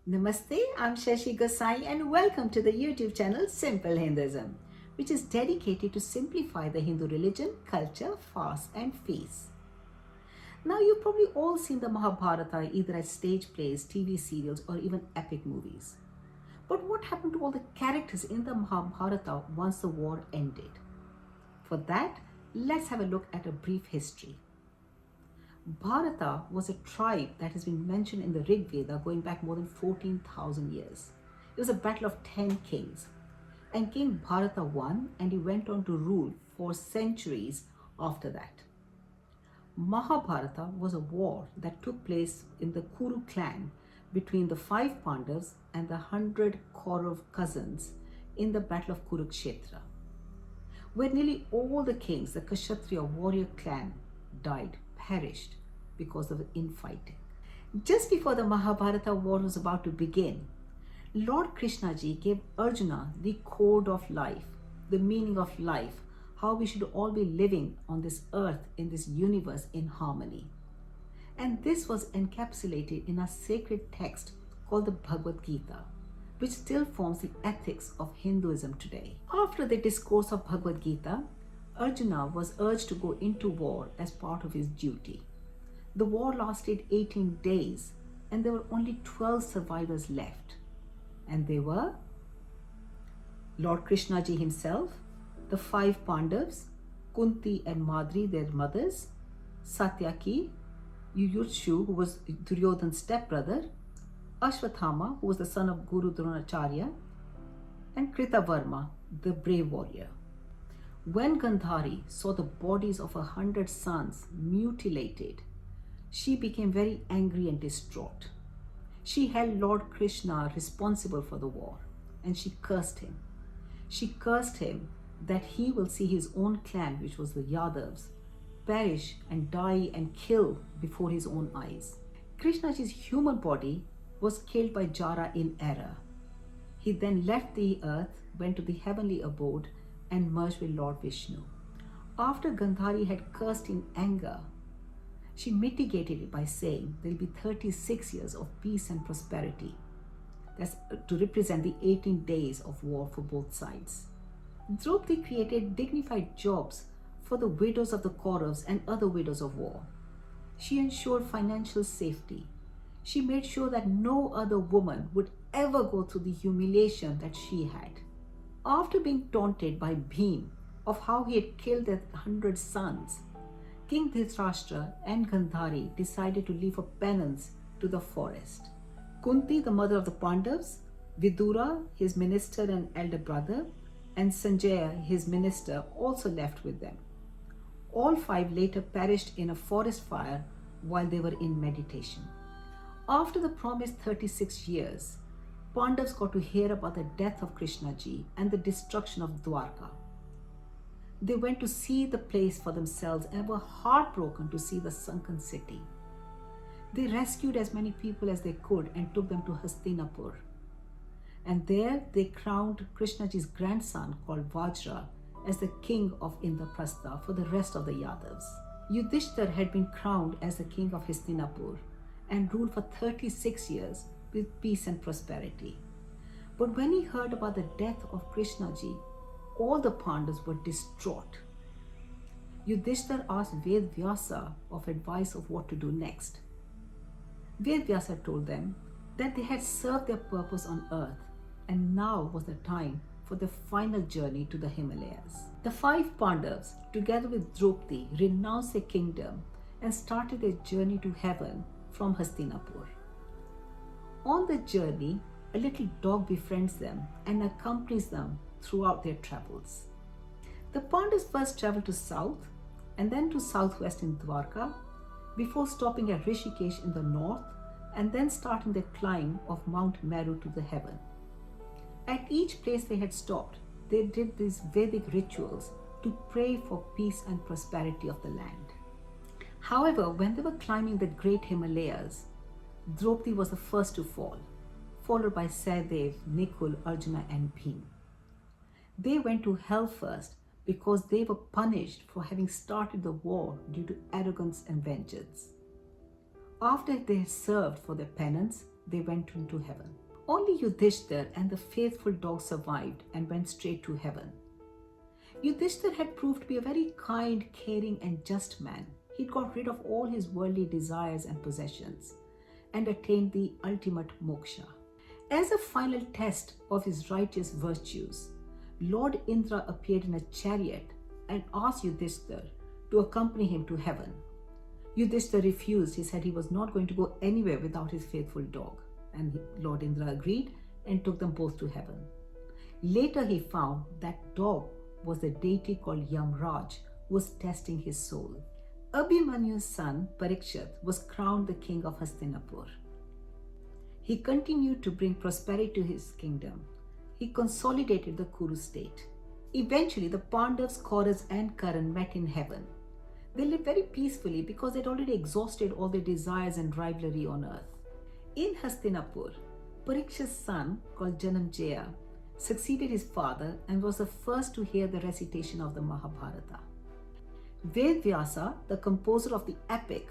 Namaste, I'm Shashi Gosai and welcome to the YouTube channel Simple Hinduism, which is dedicated to simplify the Hindu religion, culture, fast and feast. Now you've probably all seen the Mahabharata either as stage plays, TV serials or even epic movies. But what happened to all the characters in the Mahabharata once the war ended? For that, let's have a look at a brief history. Bharata was a tribe that has been mentioned in the Rig Veda going back more than 14,000 years. It was a battle of 10 kings. And King Bharata won and he went on to rule for centuries after that. Mahabharata was a war that took place in the Kuru clan between the 5 Pandavas and the 100 Kaurav cousins in the Battle of Kurukshetra, where nearly all the kings, the Kshatriya warrior clan, died, perished because of infighting. Just before the Mahabharata war was about to begin, Lord Krishna ji gave Arjuna the code of life, the meaning of life, how we should all be living on this earth, in this universe in harmony. And this was encapsulated in a sacred text called the Bhagavad Gita, which still forms the ethics of Hinduism today. After the discourse of Bhagavad Gita, Arjuna was urged to go into war as part of his duty. The war lasted 18 days and there were only 12 survivors left. And they were Lord Krishna ji himself, the 5 Pandavas, Kunti and Madri, their mothers, Satyaki, Yuyutshu, who was Duryodhan's stepbrother, Ashwathama, who was the son of Guru Dronacharya, and Kritavarma, the brave warrior. When Gandhari saw the bodies of 100 sons mutilated, she became very angry and distraught. She held Lord Krishna responsible for the war and she cursed him. She cursed him that he will see his own clan, which was the Yadavas, perish and die and kill before his own eyes. Krishnaji's human body was killed by Jara in error. He then left the earth, went to the heavenly abode and merged with Lord Vishnu. After Gandhari had cursed in anger, she mitigated it by saying there will be 36 years of peace and prosperity. That's to represent the 18 days of war for both sides. Draupadi created dignified jobs for the widows of the Kauravas and other widows of war. She ensured financial safety. She made sure that no other woman would ever go through the humiliation that she had. After being taunted by Bhim of how he had killed 100 sons, King Dhritarashtra and Gandhari decided to leave a penance to the forest. Kunti, the mother of the Pandavas, Vidura, his minister and elder brother, and Sanjaya, his minister, also left with them. All 5 later perished in a forest fire while they were in meditation. After the promised 36 years, Pandavas got to hear about the death of Krishna ji and the destruction of Dwarka. They went to see the place for themselves and were heartbroken to see the sunken city. They rescued as many people as they could and took them to Hastinapur. And there they crowned Krishnaji's grandson called Vajra as the king of Indraprastha for the rest of the Yadavas. Yudhishthir had been crowned as the king of Hastinapur and ruled for 36 years with peace and prosperity. But when he heard about the death of Krishnaji, all the Pandavas were distraught. Yudhishthir asked Ved Vyasa of advice of what to do next. Ved Vyasa told them that they had served their purpose on earth and now was the time for the final journey to the Himalayas. The 5 Pandavas, together with Draupadi, renounced their kingdom and started their journey to heaven from Hastinapur. On the journey, a little dog befriends them and accompanies them throughout their travels. The Pandavas first traveled to south and then to southwest in Dwarka before stopping at Rishikesh in the north and then starting their climb of Mount Meru to the heaven. At each place they had stopped, they did these Vedic rituals to pray for peace and prosperity of the land. However, when they were climbing the great Himalayas, Draupadi was the first to fall, followed by Sahadev, Nikul, Arjuna and Bhim. They went to hell first because they were punished for having started the war due to arrogance and vengeance. After they had served for their penance, they went into heaven. Only Yudhishthir and the faithful dog survived and went straight to heaven. Yudhishthir had proved to be a very kind, caring, and just man. He'd got rid of all his worldly desires and possessions and attained the ultimate moksha. As a final test of his righteous virtues, Lord Indra appeared in a chariot and asked Yudhishthir to accompany him to heaven. Yudhishthir refused. He said he was not going to go anywhere without his faithful dog. And Lord Indra agreed and took them both to heaven. Later he found that dog was the deity called Yamraj, who was testing his soul. Abhimanyu's son Parikshit was crowned the king of Hastinapur. He continued to bring prosperity to his kingdom. He consolidated the Kuru state. Eventually, the Pandavas, Kauravas, and Karan met in heaven. They lived very peacefully because they'd already exhausted all their desires and rivalry on earth. In Hastinapur, Parikshit's son, called Janamejaya, succeeded his father and was the first to hear the recitation of the Mahabharata. Ved Vyasa, the composer of the epic,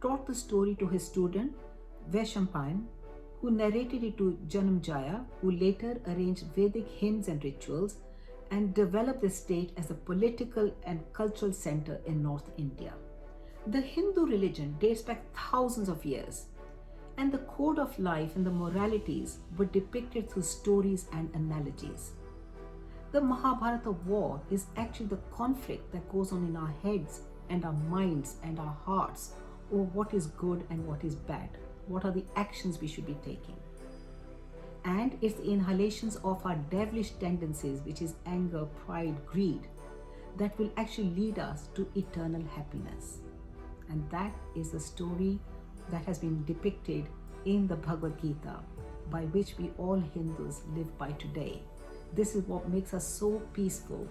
taught the story to his student Vaishampayan, who narrated it to Janamejaya, who later arranged Vedic hymns and rituals and developed the state as a political and cultural center in North India. The Hindu religion dates back thousands of years, and the code of life and the moralities were depicted through stories and analogies. The Mahabharata war is actually the conflict that goes on in our heads and our minds and our hearts over what is good and what is bad, what are the actions we should be taking. And it's the inhalations of our devilish tendencies, which is anger, pride, greed, that will actually lead us to eternal happiness. And that is the story that has been depicted in the Bhagavad Gita, by which we all Hindus live by today. This is what makes us so peaceful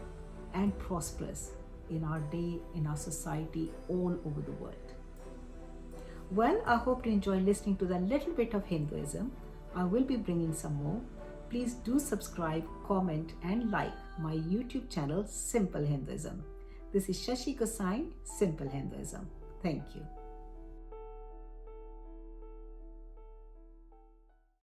and prosperous in our day, in our society, all over the world. Well, I hope you enjoy listening to the little bit of Hinduism. I will be bringing some more. Please do subscribe, comment, and like my YouTube channel, Simple Hinduism. This is Shashi Gosai, Simple Hinduism. Thank you.